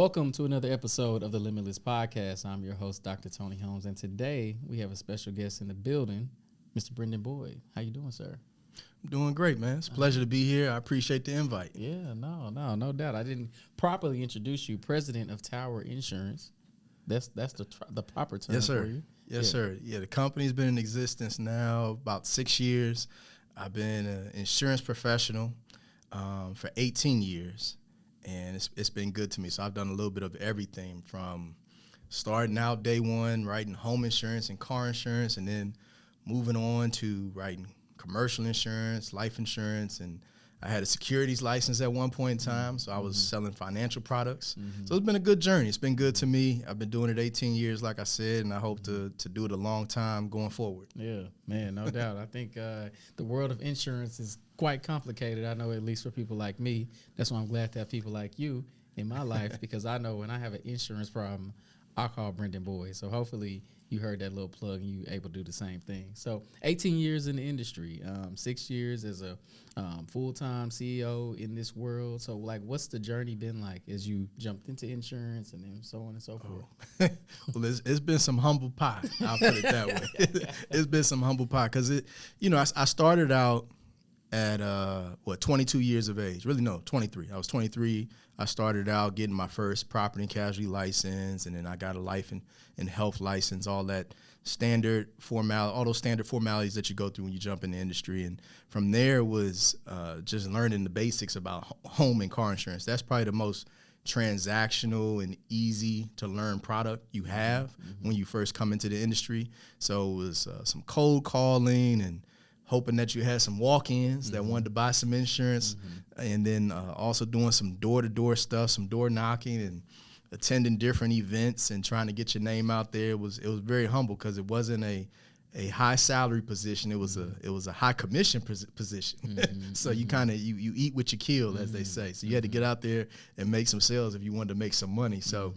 Welcome to another episode of the Limitless Podcast. I'm your host, Dr.TonyHolmes, and today we have a special guest in the building, Mr. Brendon Boyd. How you doing, sir? I'm doing great, man. It's a pleasure to be here. I appreciate the invite. Yeah, no doubt. I didn't properly introduce you, President of Tower Insurance. That's the proper term Yes, sir. for you. Yes, sir. Yeah, the company's been in existence now about 6 years. I've been an insurance professional for 18 years. And it's been good to me. So I've done a little bit of everything from starting out day one, writing home insurance and car insurance, and then moving on to writing commercial insurance, life insurance, and I had a securities license at one point in time, so I was selling financial products. So it's been a good journey. It's been good to me. I've been doing it 18 years, like I said, and I hope to do it a long time going forward. Yeah, man, no doubt. I think the world of insurance is quite complicated. I know, at least for people like me. That's why I'm glad to have people like you in my life, because I know when I have an insurance problem, I call Brendon Boyd. So hopefully you heard that little plug and you able to do the same thing. So 18 years in the industry, 6 years as a full-time CEO in this world. So like, what's the journey been like as you jumped into insurance and then so on and so forth? Well, it's been some humble pie. I'll put it that way. It's been some humble pie because I started out at 22 years of age. Really, no, 23. I was 23. I started out getting my first property and casualty license, and then I got a life and health license, all that standard all those standard formalities that you go through when you jump in the industry. And from there was just learning the basics about home and car insurance. That's probably the most transactional and easy to learn product you have when you first come into the industry. So it was some cold calling and hoping that you had some walk-ins that wanted to buy some insurance, and then also doing some door-to-door stuff, some door knocking and attending different events and trying to get your name out there. It was very humble because it wasn't a high salary position. It was a high commission position. So you kind of you eat what you kill, as they say. So you had to get out there and make some sales if you wanted to make some money. So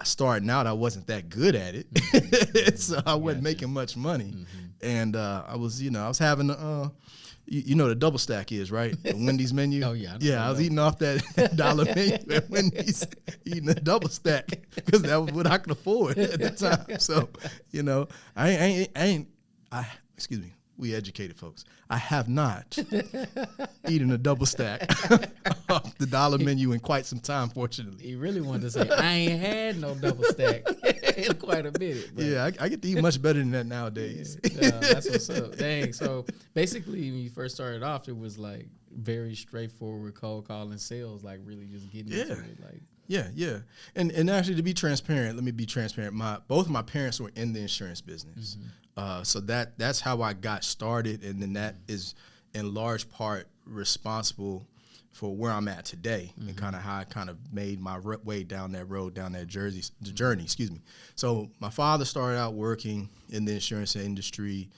starting out, I wasn't that good at it, so I wasn't making much money. And I was having the double stack is, right? The Wendy's menu. Oh, yeah. I was eating off that dollar menu at Wendy's, eating a double stack because that was what I could afford at the time. So, excuse me, we educated folks. I have not eaten a double stack off the dollar menu in quite some time, fortunately. He really wanted to say, I ain't had no double stack in quite a minute. But Yeah, I get to eat much better than that nowadays. that's what's up. Dang. So basically, when you first started off, it was like very straightforward cold calling sales, like really just getting into it. Like, Yeah. And actually, to be transparent, let me be transparent. Both of my parents were in the insurance business. So that's how I got started, and then that is in large part responsible for where I'm at today and kind of how I kind of made my way down that road, down that journey. Excuse me. So my father started out working in the insurance industry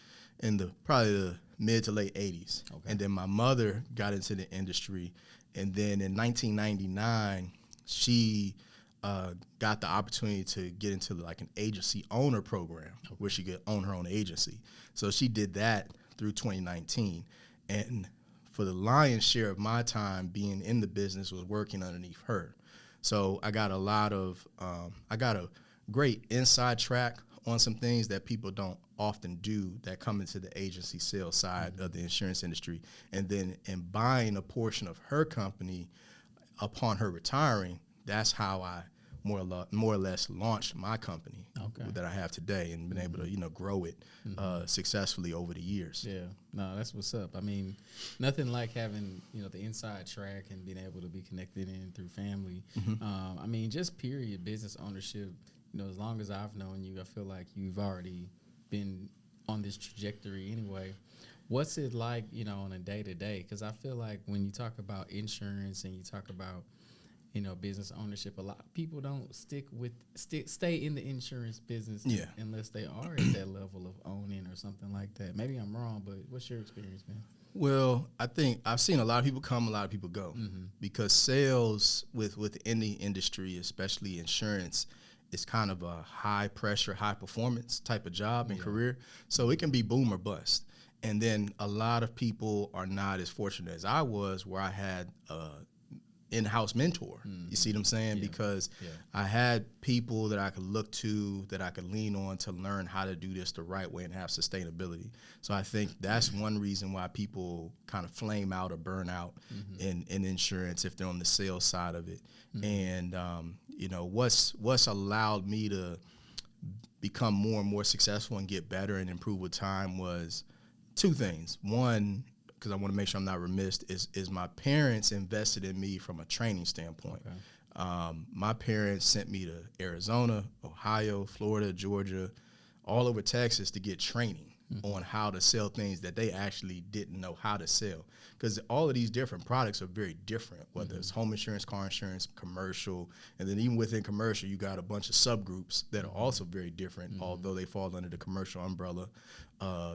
in probably the mid to late 80s. Okay. And then my mother got into the industry, and then in 1999, she got the opportunity to get into like an agency owner program where she could own her own agency. So she did that through 2019. And for the lion's share of my time being in the business was working underneath her. So I got I got a great inside track on some things that people don't often do that come into the agency sales side of the insurance industry. And then in buying a portion of her company upon her retiring, that's how I more or less launched my company that I have today and been able to grow it successfully over the years. Yeah, no, that's what's up. I mean, nothing like having the inside track and being able to be connected in through family. I mean, just period business ownership. As long as I've known you, I feel like you've already been on this trajectory anyway. What's it like, on a day to day? Because I feel like when you talk about insurance and you talk about business ownership, a lot of people don't stay in the insurance business unless they are at that level of owning or something like that. Maybe I'm wrong, but what's your experience, man? Well, I think I've seen a lot of people come, a lot of people go, because sales within the industry, especially insurance, is kind of a high pressure, high performance type of job and career. So it can be boom or bust. And then a lot of people are not as fortunate as I was, where I had in-house mentor. You see what I'm saying? Because I had people that I could look to, that I could lean on to learn how to do this the right way and have sustainability. So I think that's one reason why people kind of flame out or burn out in insurance if they're on the sales side of it. And you know, what's allowed me to become more and more successful and get better and improve with time was two things. One, because I want to make sure I'm not remiss, is my parents invested in me from a training standpoint. Okay. My parents sent me to Arizona, Ohio, Florida, Georgia, all over Texas to get training on how to sell things that they actually didn't know how to sell. Because all of these different products are very different, whether it's home insurance, car insurance, commercial, and then even within commercial, you got a bunch of subgroups that are also very different, although they fall under the commercial umbrella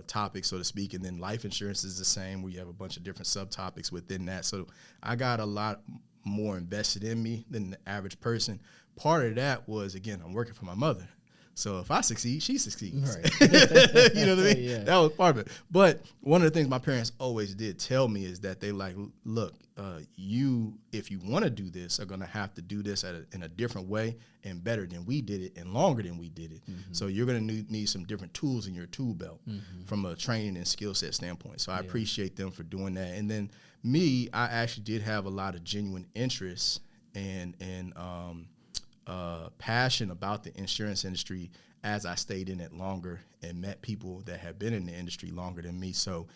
topic, so to speak. And then life insurance is the same, where you have a bunch of different subtopics within that. So I got a lot more invested in me than the average person. Part of that was, again, I'm working for my mother. So if I succeed, she succeeds. Right. You know what I mean? Yeah. That was part of it. But one of the things my parents always did tell me is that they like, look, you, if you want to do this, are going to have to do this in a different way and better than we did it and longer than we did it. So you're going to need some different tools in your tool belt from a training and skill set standpoint. So I appreciate them for doing that. And then me, I actually did have a lot of genuine interest and passion about the insurance industry as I stayed in it longer and met people that have been in the industry longer than me. So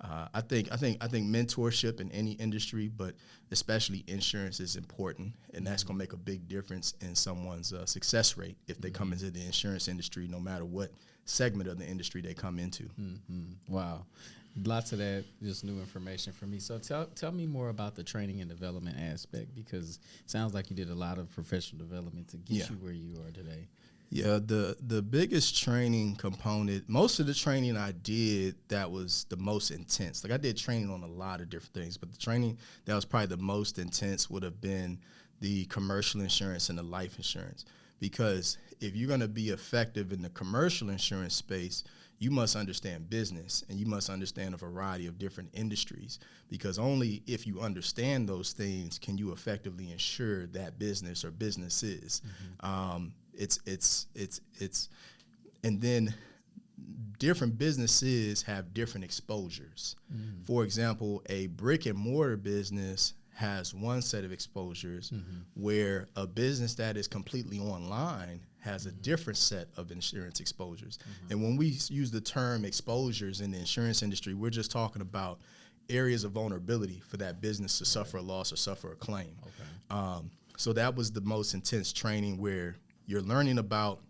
I think mentorship in any industry, but especially insurance, is important, and that's going to make a big difference in someone's success rate if they come into the insurance industry, no matter what segment of the industry they come into. Wow. Lots of that, just new information for me. So tell me more about the training and development aspect, because it sounds like you did a lot of professional development to get you where you are today. Yeah, the biggest training component, most of the training I did that was the most intense. Like I did training on a lot of different things, but the training that was probably the most intense would have been the commercial insurance and the life insurance. Because if you're going to be effective in the commercial insurance space, you must understand business and you must understand a variety of different industries, because only if you understand those things can you effectively insure that business or businesses. And then different businesses have different exposures. For example, a brick and mortar business has one set of exposures, where a business that is completely online has a different set of insurance exposures. And when we use the term exposures in the insurance industry, we're just talking about areas of vulnerability for that business to suffer a loss or suffer a claim. So that was the most intense training, where you're learning about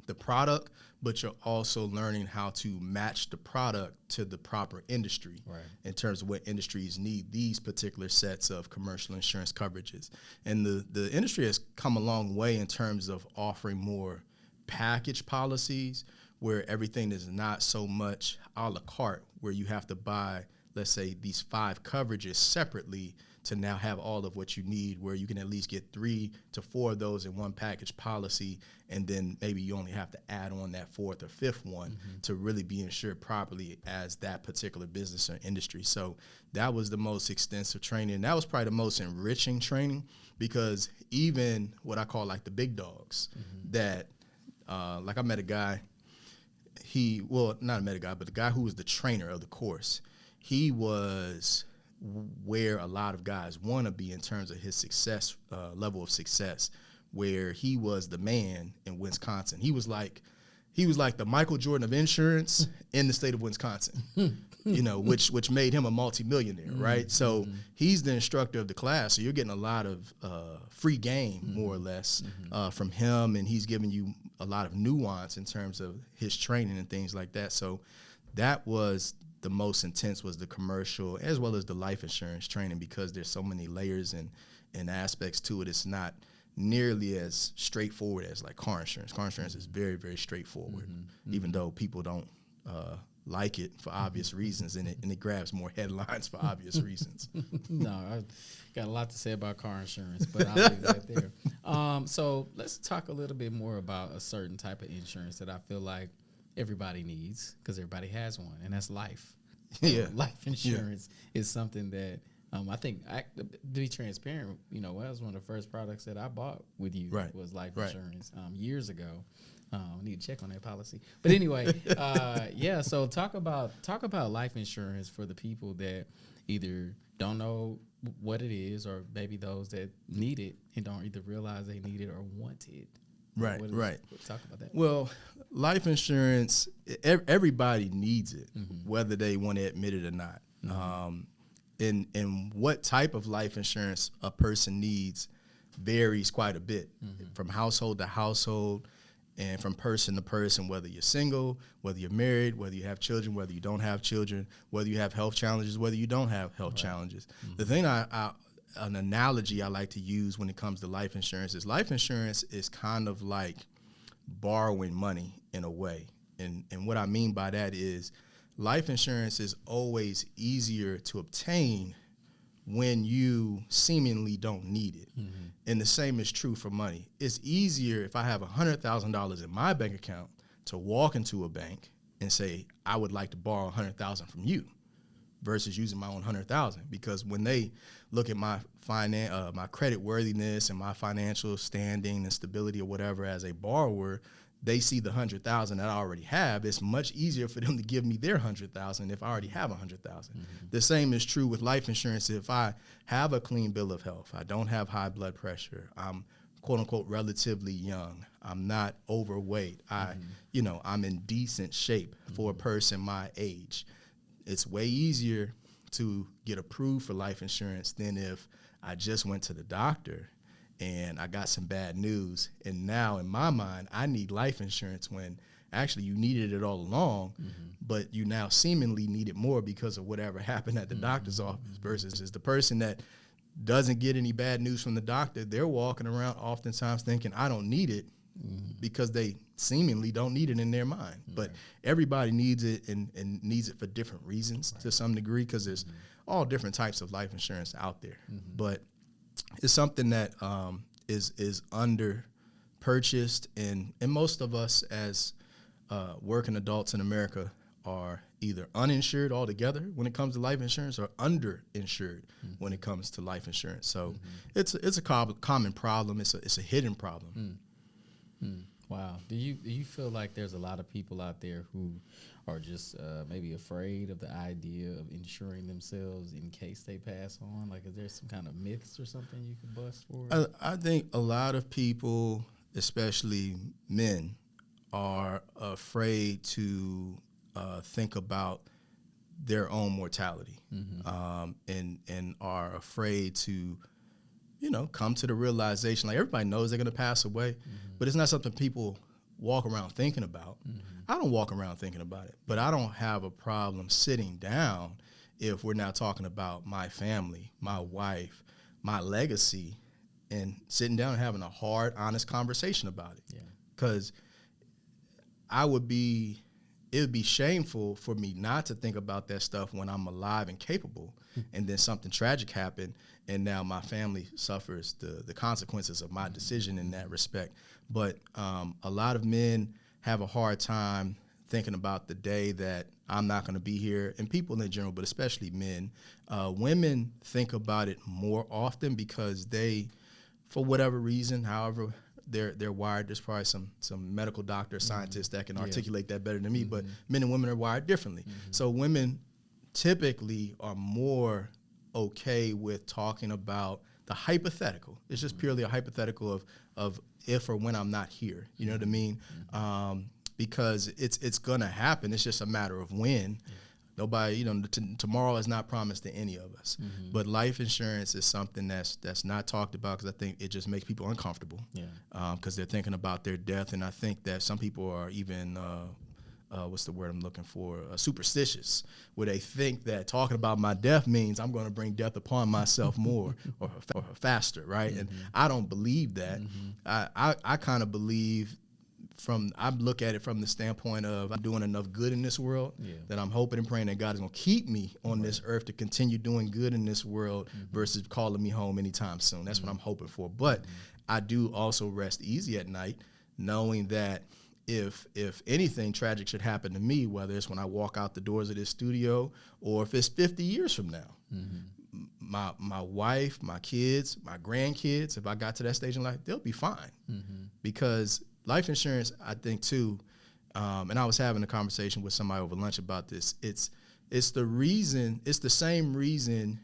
the product, but you're also learning how to match the product to the proper industry in terms of what industries need these particular sets of commercial insurance coverages. And the industry has come a long way in terms of offering more package policies, where everything is not so much a la carte, where you have to buy, let's say, these 5 coverages separately to now have all of what you need, where you can at least get 3 to 4 of those in one package policy, and then maybe you only have to add on that 4th or 5th one to really be insured properly as that particular business or industry. So that was the most extensive training. That was probably the most enriching training, because even what I call like the big dogs that, like I met a guy, but the guy who was the trainer of the course, he was where a lot of guys want to be in terms of his success, level of success, where he was the man in Wisconsin. He was like the Michael Jordan of insurance in the state of Wisconsin, which made him a multimillionaire, right? So he's the instructor of the class. So you're getting a lot of free game, more or less, from him, and he's giving you a lot of nuance in terms of his training and things like that. So that was the most intense, was the commercial as well as the life insurance training, because there's so many layers and aspects to it. It's not nearly as straightforward as like car insurance. Car insurance is very, very straightforward, even though people don't like it for obvious reasons, and it grabs more headlines for obvious reasons. No, I got a lot to say about car insurance, but I'll leave that there. So let's talk a little bit more about a certain type of insurance that I feel like everybody needs, because everybody has one, and that's life. Life insurance is something that I think to be transparent, that was one of the first products that I bought with you. Right. Was life Right. insurance years ago. I need to check on that policy. But anyway, yeah. So talk about life insurance for the people that either don't know what it is, or maybe those that need it and don't either realize they need it or want it. Right, right. Talk about that. Well, life insurance, everybody needs it, whether they want to admit it or not. And what type of life insurance a person needs varies quite a bit from household to household and from person to person, whether you're single, whether you're married, whether you have children, whether you don't have children, whether you have health challenges, whether you don't have health challenges. The thing an analogy I like to use when it comes to life insurance is kind of like borrowing money in a way. And what I mean by that is life insurance is always easier to obtain when you seemingly don't need it. And the same is true for money. It's easier if I have $100,000 in my bank account to walk into a bank and say, I would like to borrow $100,000 from you versus using my own $100,000. Because when they look at my my credit worthiness and my financial standing and stability or whatever as a borrower, they see the $100,000 that I already have. It's much easier for them to give me their $100,000 if I already have $100,000. The same is true with life insurance. If I have a clean bill of health, I don't have high blood pressure, I'm quote unquote relatively young, I'm not overweight, I'm in decent shape for a person my age. It's way easier to get approved for life insurance than if I just went to the doctor and I got some bad news, and now in my mind, I need life insurance when actually you needed it all along, but you now seemingly need it more because of whatever happened at the doctor's office versus the person that doesn't get any bad news from the doctor. They're walking around oftentimes thinking, I don't need it because they seemingly don't need it in their mind. But everybody needs it and needs it for different reasons to some degree because there's all different types of life insurance out there. But it's something that is under purchased, and most of us as working adults in America are either uninsured altogether when it comes to life insurance or underinsured when it comes to life insurance. So it's a common problem. It's a hidden problem. Wow. Do you feel like there's a lot of people out there who are just maybe afraid of the idea of insuring themselves in case they pass on? Like, is there some kind of myths or something you could bust for? I think a lot of people, especially men, are afraid to think about their own mortality, and are afraid to come to the realization, like everybody knows they're going to pass away, but it's not something people walk around thinking about. I don't walk around thinking about it, but I don't have a problem sitting down if we're now talking about my family, my wife, my legacy, and sitting down and having a hard, honest conversation about it. Because it would be shameful for me not to think about that stuff when I'm alive and capable, and then something tragic happened, and now my family suffers the consequences of my decision in that respect. But a lot of men have a hard time thinking about the day that I'm not going to be here, and people in general, but especially men. Women think about it more often because they, for whatever reason, however they're wired, there's probably some medical doctor, scientists that can articulate that better than me, but men and women are wired differently. So women typically are more okay with talking about the hypothetical. It's just purely a hypothetical of if or when I'm not here. You know what I mean? Because it's gonna happen. It's just a matter of when. Nobody, tomorrow is not promised to any of us. But life insurance is something that's not talked about because I think it just makes people uncomfortable. Because they're thinking about their death, and I think that some people are even what's the word I'm looking for? Superstitious, where they think that talking about my death means I'm going to bring death upon myself more or faster, right? And I don't believe that. I kind of believe I look at it from the standpoint of I'm doing enough good in this world that I'm hoping and praying that God is going to keep me on this earth to continue doing good in this world versus calling me home anytime soon. That's what I'm hoping for. But I do also rest easy at night knowing that if anything tragic should happen to me, whether it's when I walk out the doors of this studio or if it's 50 years from now, my wife, my kids, my grandkids, if I got to that stage in life, they'll be fine. Because life insurance, I think too, and I was having a conversation with somebody over lunch about this. It's the same reason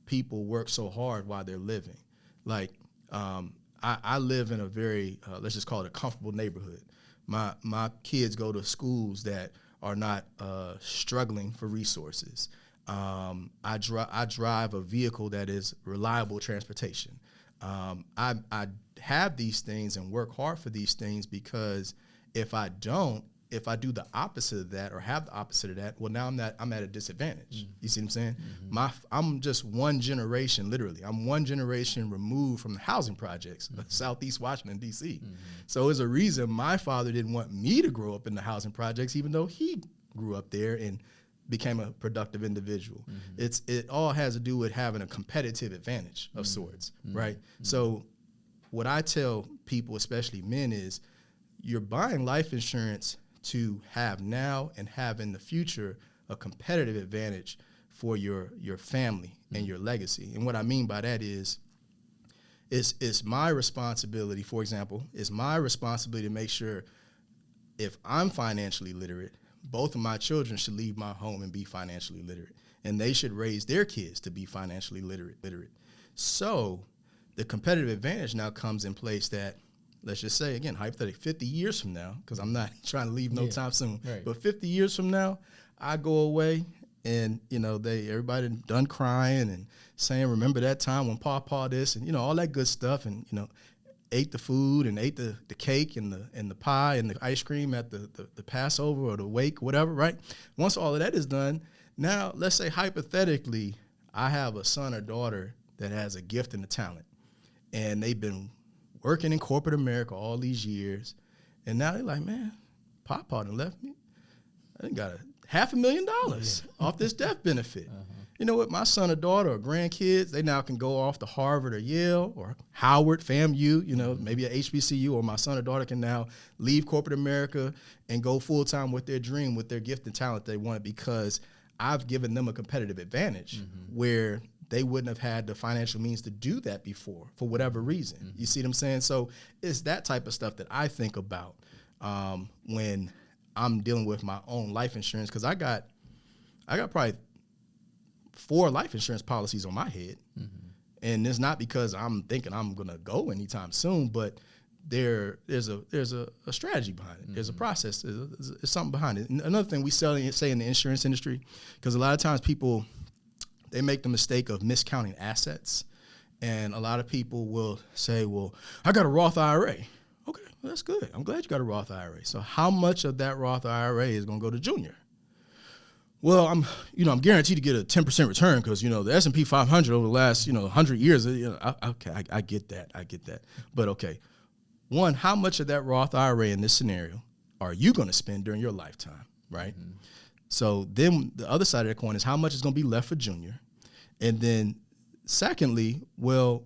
people work so hard while they're living. Like, I live in a very, let's just call it a comfortable neighborhood. My kids go to schools that are not struggling for resources. I drive a vehicle that is reliable transportation. I have these things and work hard for these things, because if I do the opposite of that or have the opposite of that, well, now I'm at a disadvantage. You see what I'm saying? I'm just one generation, literally. I'm one generation removed from the housing projects of Southeast Washington, D.C. So there's a reason my father didn't want me to grow up in the housing projects, even though he grew up there and became a productive individual. It all has to do with having a competitive advantage of sorts, right? So what I tell people, especially men, is you're buying life insurance to have now and have in the future a competitive advantage for your family and your legacy. And what I mean by that is it's my responsibility, for example, it's my responsibility to make sure if I'm financially literate, both of my children should leave my home and be financially literate. And they should raise their kids to be financially literate. So the competitive advantage now comes in place that, let's just say, again, hypothetically, 50 years from now, because I'm not trying to leave no time soon, but 50 years from now, I go away and, everybody done crying and saying, remember that time when Papa this, and, all that good stuff, and, ate the food and ate the cake and the pie and the ice cream at the Passover or the wake, whatever, right? Once all of that is done, now let's say hypothetically I have a son or daughter that has a gift and a talent, and they've been working in corporate America all these years, and now they're like, man, Papa done left me. I done got $500,000 off this death benefit. You know what? My son or daughter or grandkids, they now can go off to Harvard or Yale or Howard, FAMU, maybe at HBCU, or my son or daughter can now leave corporate America and go full-time with their dream, with their gift and talent they want, because I've given them a competitive advantage where they wouldn't have had the financial means to do that before for whatever reason. You see what I'm saying? So it's that type of stuff that I think about when I'm dealing with my own life insurance, because I got probably 4 life insurance policies on my head. And it's not because I'm thinking I'm going to go anytime soon, but there's a strategy behind it. There's a process. There's something behind it. And another thing we say in the insurance industry, because a lot of times people, they make the mistake of miscounting assets. And a lot of people will say, well, I got a Roth IRA. Okay, well, that's good. I'm glad you got a Roth IRA. So how much of that Roth IRA is going to go to Junior? Well, I'm guaranteed to get a 10% return because, the S&P 500 over the last, 100 years, I get that. But okay, one, how much of that Roth IRA in this scenario are you going to spend during your lifetime, right? So then the other side of the coin is how much is going to be left for Junior? And then secondly, well,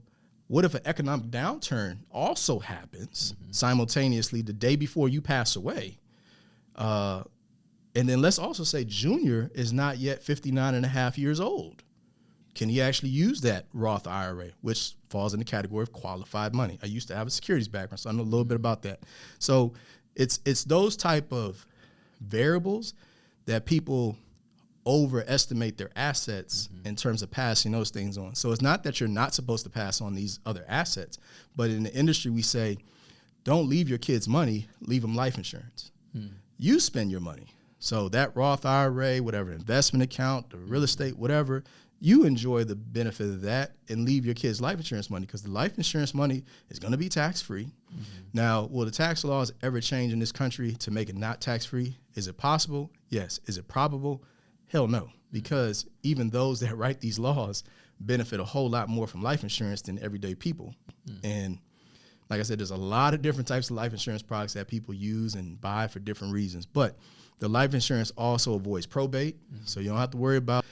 what if an economic downturn also happens simultaneously the day before you pass away? And then let's also say Junior is not yet 59 and a half years old. Can he actually use that Roth IRA, which falls in the category of qualified money? I used to have a securities background, so I know a little bit about that. So it's those type of variables that people overestimate their assets in terms of passing those things on. So it's not that you're not supposed to pass on these other assets, but in the industry we say, don't leave your kids money, leave them life insurance. You spend your money. So that Roth IRA, whatever investment account, the real estate, whatever, you enjoy the benefit of that and leave your kids life insurance money, because the life insurance money is going to be tax-free. Now, will the tax laws ever change in this country to make it not tax-free? Is it possible? Yes. Is it probable? Hell no, because even those that write these laws benefit a whole lot more from life insurance than everyday people. And like I said, there's a lot of different types of life insurance products that people use and buy for different reasons. But the life insurance also avoids probate, so you don't have to worry about,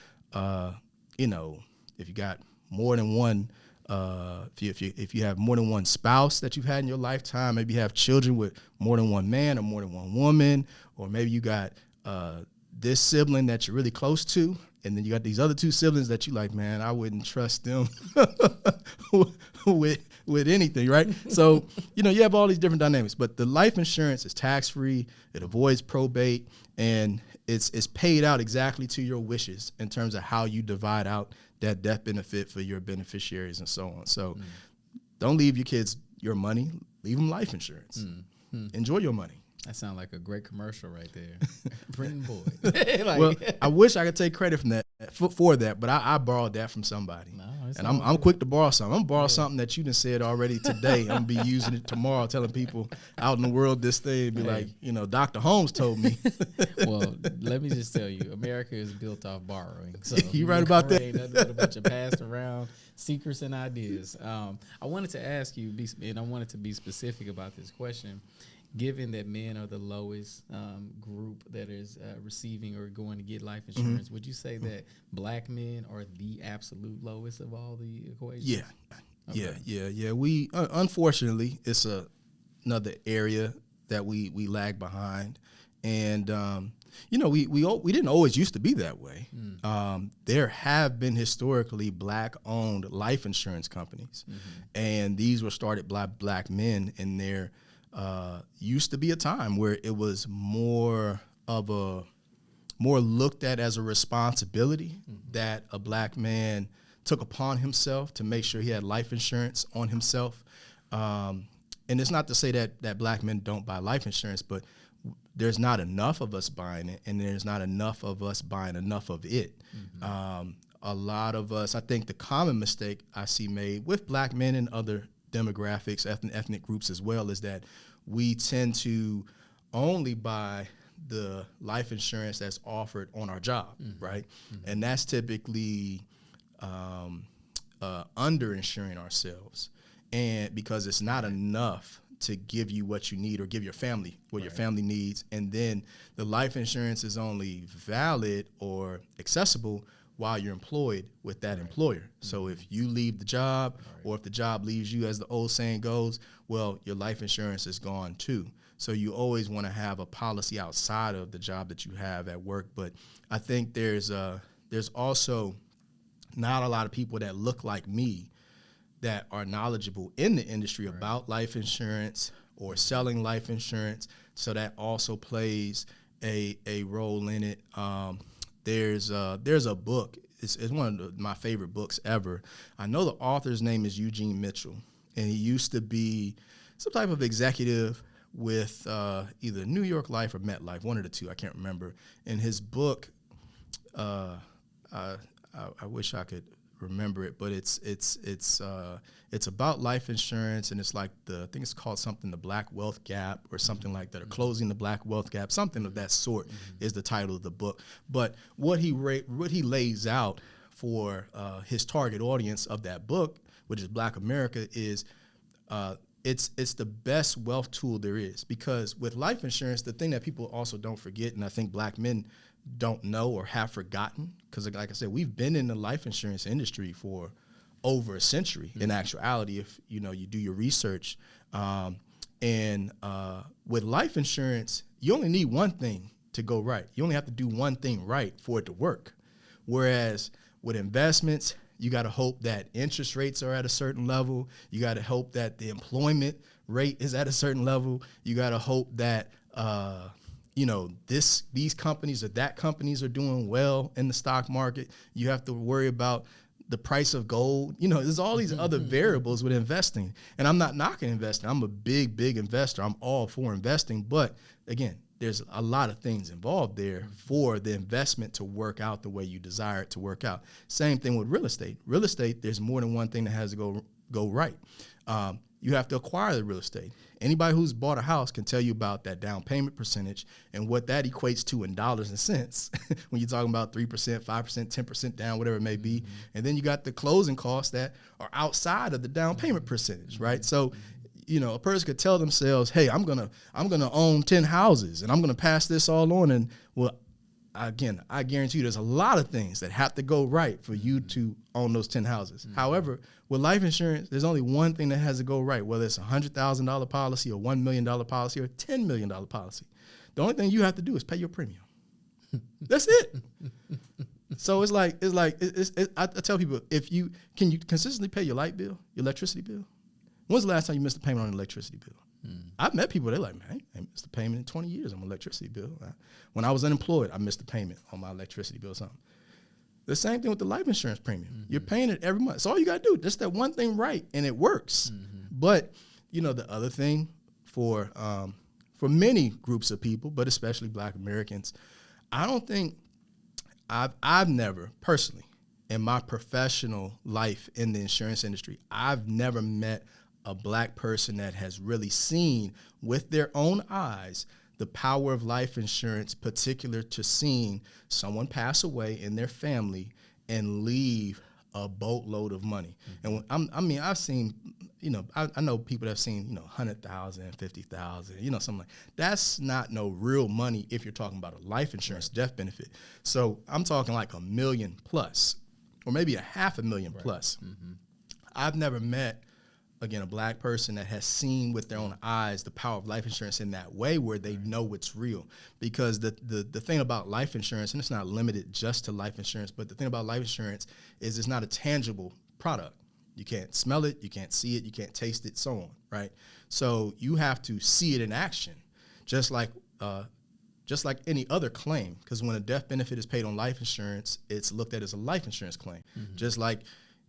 if you got more than one, if you have more than one spouse that you've had in your lifetime, maybe you have children with more than one man or more than one woman, or maybe you got this sibling that you're really close to And then you got these other two siblings that you like, man, I wouldn't trust them with anything, right? So, you have all these different dynamics. But the life insurance is tax-free. It avoids probate. And it's paid out exactly to your wishes in terms of how you divide out that death benefit for your beneficiaries and so on. So don't leave your kids your money. Leave them life insurance. Enjoy your money. That sounds like a great commercial right there. Brendon Boyd. Well, I wish I could take credit from that for that, but I borrowed that from somebody. No, and I'm quick to borrow something. I'm going to borrow something that you done said already today. I'm going to be using it tomorrow, telling people out in the world this thing, be like, Dr. Holmes told me. Well, let me just tell you, America is built off borrowing. So you right about that. Ain't nothing but a bunch of passed around secrets and ideas. I wanted to ask you, and I wanted to be specific about this question. Given that men are the lowest group that is receiving or going to get life insurance, would you say that black men are the absolute lowest of all the equations? Yeah. Okay. Yeah. We unfortunately, it's another area that we lag behind, and we didn't always used to be that way. There have been historically black-owned life insurance companies, and these were started by black men, and there used to be a time where it was more looked at as a responsibility that a black man took upon himself to make sure he had life insurance on himself. And it's not to say that black men don't buy life insurance, but there's not enough of us buying it, and there's not enough of us buying enough of it. A lot of us, I think the common mistake I see made with black men and other demographics, ethnic groups as well, is that we tend to only buy the life insurance that's offered on our job, right? And that's typically under-insuring ourselves, and because it's not enough to give you what you need or give your family what your family needs, and then the life insurance is only valid or accessible while you're employed with that employer. So if you leave the job or if the job leaves you, as the old saying goes, well, your life insurance is gone too. So you always want to have a policy outside of the job that you have at work. But I think there's also not a lot of people that look like me that are knowledgeable in the industry about life insurance or selling life insurance. So that also plays a role in it. There's a book. It's one of my favorite books ever. I know the author's name is Eugene Mitchell, and he used to be some type of executive with either New York Life or MetLife, one of the two. I can't remember. In his book, I wish I could remember it, but it's about life insurance, and it's like I think it's called something, the Black Wealth Gap or something like that, or Closing the Black Wealth Gap, something of that sort is the title of the book. But what he lays out for his target audience of that book, which is Black America, is it's the best wealth tool there is, because with life insurance, the thing that people also don't forget, and I think black men don't know or have forgotten, because like I said, we've been in the life insurance industry for over a century in actuality, if you do your research. And with life insurance, you only need one thing to go right. You only have to do one thing right for it to work. Whereas with investments, you got to hope that interest rates are at a certain level. You got to hope that the employment rate is at a certain level. You got to hope that these companies or that companies are doing well in the stock market. You have to worry about the price of gold. There's all these other variables with investing. And I'm not knocking investing. I'm a big, big investor. I'm all for investing. But again, there's a lot of things involved there for the investment to work out the way you desire it to work out. Same thing with real estate. Real estate, there's more than one thing that has to go right. You have to acquire the real estate. Anybody who's bought a house can tell you about that down payment percentage and what that equates to in dollars and cents when you're talking about 3%, 5%, 10% down, whatever it may be. And then you got the closing costs that are outside of the down payment percentage, right? So, a person could tell themselves, hey, I'm gonna own 10 houses and I'm gonna pass this all on. And well, again, I guarantee you there's a lot of things that have to go right for you to own those 10 houses. However, with life insurance, there's only one thing that has to go right, whether it's a $100,000 policy or $1 million policy or $10 million policy. The only thing you have to do is pay your premium. That's it. So I tell people, can you consistently pay your light bill, your electricity bill? When's the last time you missed a payment on an electricity bill? I've met people, they're like, man, I missed a payment in 20 years on my electricity bill. When I was unemployed, I missed a payment on my electricity bill or something. The same thing with the life insurance premium. You're paying it every month. So all you got to do, just that one thing right, and it works. But, the other thing for many groups of people, but especially Black Americans, I don't think I've never personally in my professional life in the insurance industry, I've never met a Black person that has really seen with their own eyes the power of life insurance, particular to seeing someone pass away in their family and leave a boatload of money. And I've seen, I know people that have seen, 100,000, 50,000, something like that's not no real money if you're talking about a life insurance death benefit. So I'm talking like $1 million plus, or maybe $500,000 plus. I've never met, again, a Black person that has seen with their own eyes the power of life insurance in that way where they know it's real. Because the thing about life insurance, and it's not limited just to life insurance, but the thing about life insurance is it's not a tangible product. You can't smell it, you can't see it, you can't taste it, so on, right? So you have to see it in action, just like any other claim, because when a death benefit is paid on life insurance, it's looked at as a life insurance claim. Just like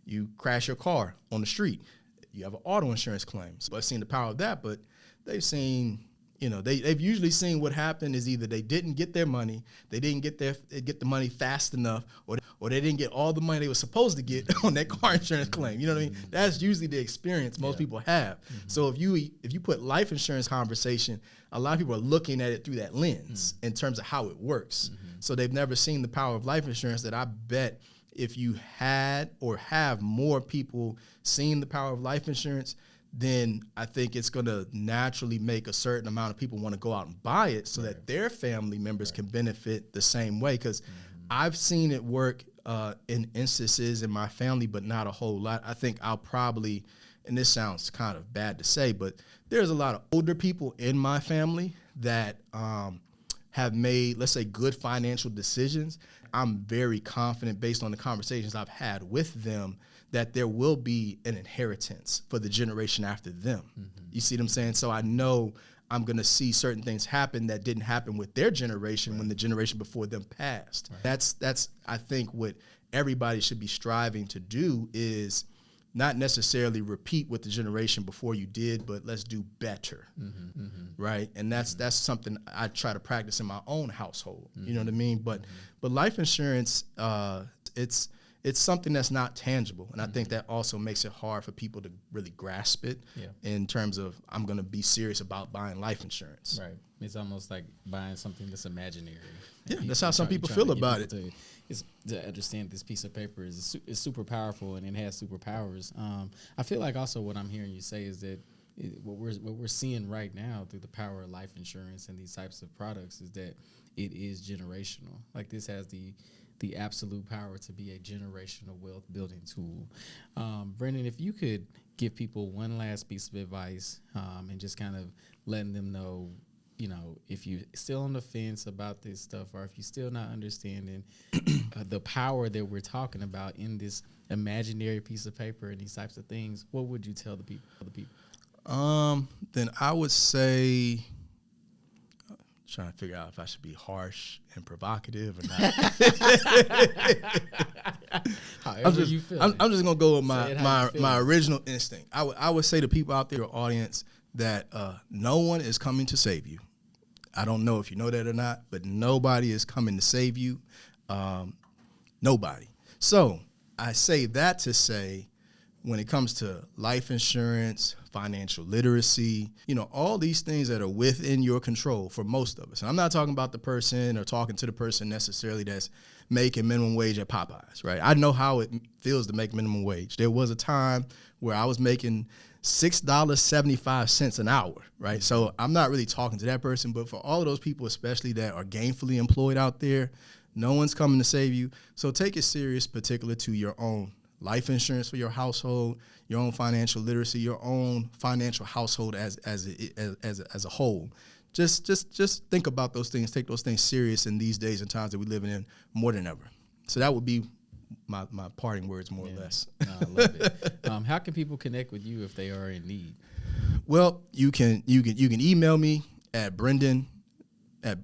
you crash your car on the street, you have an auto insurance claim. So I've seen the power of that, but they've seen, they've usually seen what happened is either they didn't get their money, they didn't get the money fast enough, or they didn't get all the money they were supposed to get on that car insurance claim. You know what I mean? That's usually the experience most people have. So if you put life insurance conversation, a lot of people are looking at it through that lens in terms of how it works. So they've never seen the power of life insurance that I bet if you had or have more people seeing the power of life insurance, then I think it's going to naturally make a certain amount of people want to go out and buy it so that their family members can benefit the same way. Because I've seen it work in instances in my family, but not a whole lot. I think I'll probably, and this sounds kind of bad to say, but there's a lot of older people in my family that have made, let's say, good financial decisions. I'm very confident based on the conversations I've had with them that there will be an inheritance for the generation after them. You see what I'm saying? So I know I'm going to see certain things happen that didn't happen with their generation when the generation before them passed. That's I think what everybody should be striving to do is not necessarily repeat what the generation before you did, but let's do better, right? And that's something I try to practice in my own household. You know what I mean? But life insurance, it's something that's not tangible, and I think that also makes it hard for people to really grasp it in terms of I'm going to be serious about buying life insurance. Right. It's almost like buying something that's imaginary. Yeah, that's how some people feel about it. To understand this piece of paper is super powerful and it has superpowers. I feel like also what I'm hearing you say is that what we're seeing right now through the power of life insurance and these types of products is that it is generational. Like this has the absolute power to be a generational wealth building tool. Brendon, if you could give people one last piece of advice and just kind of letting them know, if you're still on the fence about this stuff or if you're still not understanding the power that we're talking about in this imaginary piece of paper and these types of things, what would you tell the people? Then I would say, trying to figure out if I should be harsh and provocative or not. However you feel. I'm just gonna go with my original instinct. I would say to people out there, your audience, that no one is coming to save you. I don't know if you know that or not, but nobody is coming to save you. Nobody. So I say that to say, when it comes to life insurance, financial literacy, all these things that are within your control for most of us. And I'm not talking about the person or talking to the person necessarily that's making minimum wage at Popeyes, right? I know how it feels to make minimum wage. There was a time where I was making $6.75 an hour, right? So I'm not really talking to that person, but for all of those people, especially that are gainfully employed out there, no one's coming to save you. So take it serious, particular to your own life insurance for your household, your own financial literacy, your own financial household as a whole. Just think about those things. Take those things serious in these days and times that we live in more than ever. So that would be my parting words, more or less. No, I love it. How can people connect with you if they are in need? Well, you can email me at Brendon at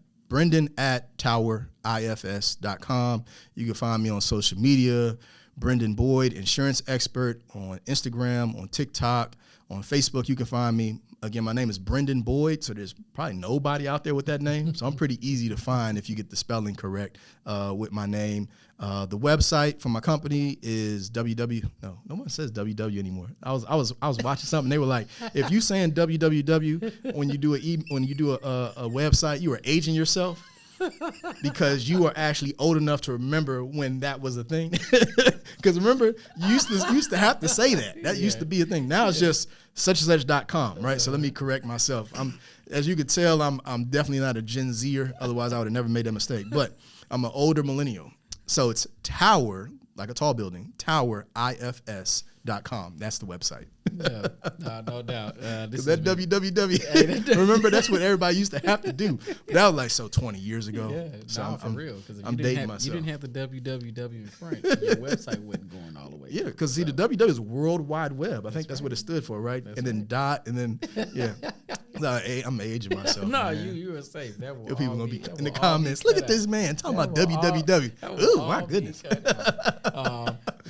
towerifs.com. You can find me on social media, Brendon Boyd, insurance expert, on Instagram, on TikTok, on Facebook. You can find me. Again, my name is Brendon Boyd, so there's probably nobody out there with that name. So I'm pretty easy to find if you get the spelling correct with my name. The website for my company is no one says www anymore. I was watching something. They were like, if you saying www when you do a website, you are aging yourself. Because you are actually old enough to remember when that was a thing. Because remember, you used to have to say that. That used to be a thing. Now it's just such.com, right? So let me correct myself. As you could tell, I'm definitely not a Gen Zer. Otherwise, I would have never made that mistake. But I'm an older millennial. So it's Tower, like a tall building, towerifs.com. That's the website. Yeah, no doubt. Because that www, remember, that's what everybody used to have to do. But that was like 20 years ago. Yeah, so for real. Because I'm dating myself. You didn't have the www in front. Your website wasn't going all the way. Yeah, because see, the www is World Wide Web. I think that's what it stood for, right? That's and then dot, and then, yeah. No, I'm aging myself. No, man. you were safe. That will people going to be in the all comments. Look at this man talking about www. Ooh, my goodness.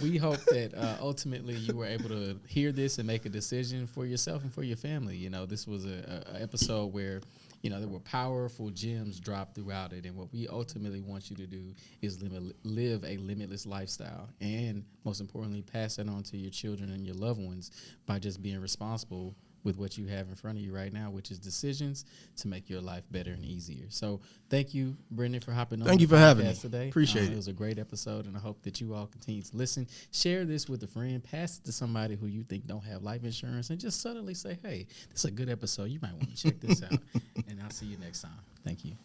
We hope that ultimately you were able to hear this and make a decision for yourself and for your family. You know, this was a episode where, you know, there were powerful gems dropped throughout it. And what we ultimately want you to do is live a limitless lifestyle. And most importantly, pass it on to your children and your loved ones by just being responsible with what you have in front of you right now, which is decisions to make your life better and easier. So thank you, Brendon, for hopping on. Thank you for having me today. Appreciate it. It was a great episode, and I hope that you all continue to listen. Share this with a friend. Pass it to somebody who you think don't have life insurance, and just subtly say, hey, this is a good episode. You might want to check this out. And I'll see you next time. Thank you.